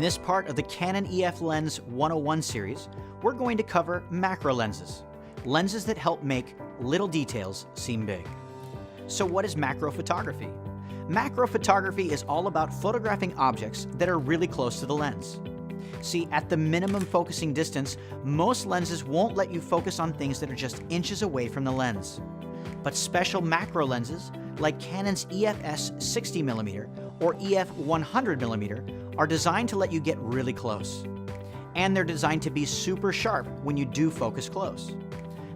this part of the Canon EF Lens 101 series, we're going to cover macro lenses, lenses that help make little details seem big. So what is macro photography? Macro photography is all about photographing objects that are really close to the lens. See, at the minimum focusing distance, most lenses won't let you focus on things that are just inches away from the lens. But special macro lenses, like Canon's EFS 60mm or EF 100mm, are designed to let you get really close. And they're designed to be super sharp when you do focus close.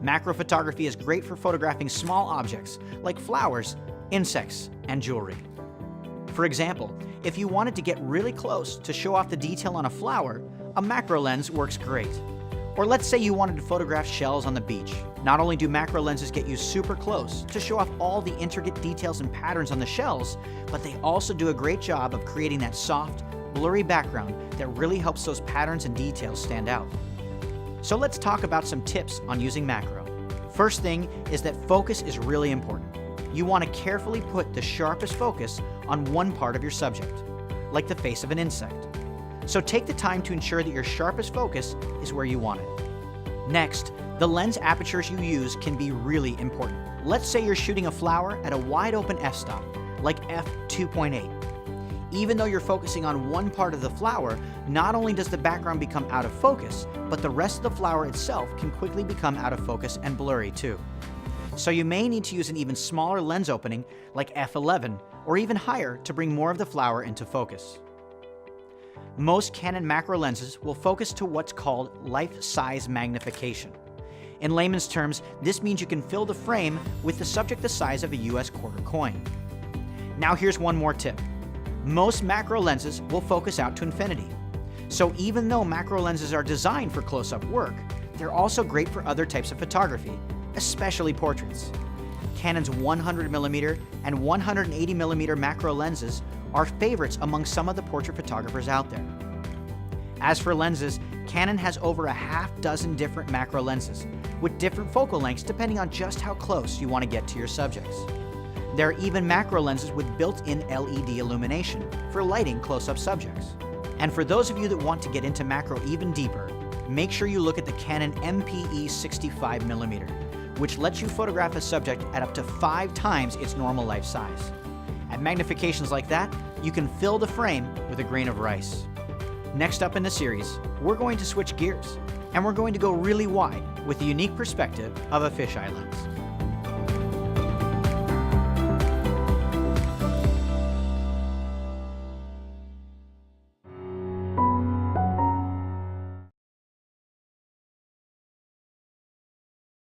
Macro photography is great for photographing small objects like flowers, insects, and jewelry. For example, if you wanted to get really close to show off the detail on a flower, a macro lens works great. Or let's say you wanted to photograph shells on the beach. Not only do macro lenses get you super close to show off all the intricate details and patterns on the shells, but they also do a great job of creating that soft, blurry background that really helps those patterns and details stand out. So let's talk about some tips on using macro. First thing is that focus is really important. You want to carefully put the sharpest focus on one part of your subject, like the face of an insect. So take the time to ensure that your sharpest focus is where you want it. Next, the lens apertures you use can be really important. Let's say you're shooting a flower at a wide open f-stop, like f2.8. Even though you're focusing on one part of the flower, not only does the background become out of focus, but the rest of the flower itself can quickly become out of focus and blurry too. So you may need to use an even smaller lens opening like f11 or even higher to bring more of the flower into focus. Most Canon macro lenses will focus to what's called life-size magnification. In layman's terms, this means you can fill the frame with the subject the size of a US quarter coin. Now here's one more tip. Most macro lenses will focus out to infinity. So even though macro lenses are designed for close-up work, they're also great for other types of photography, especially portraits. Canon's 100mm and 180mm macro lenses are favorites among some of the portrait photographers out there. As for lenses, Canon has over a half dozen different macro lenses, with different focal lengths depending on just how close you want to get to your subjects. There are even macro lenses with built-in LED illumination for lighting close-up subjects. And for those of you that want to get into macro even deeper, make sure you look at the Canon MPE 65mm, which lets you photograph a subject at up to 5 times its normal life size. At magnifications like that, you can fill the frame with a grain of rice. Next up in the series, we're going to switch gears, and we're going to go really wide with the unique perspective of a fisheye lens.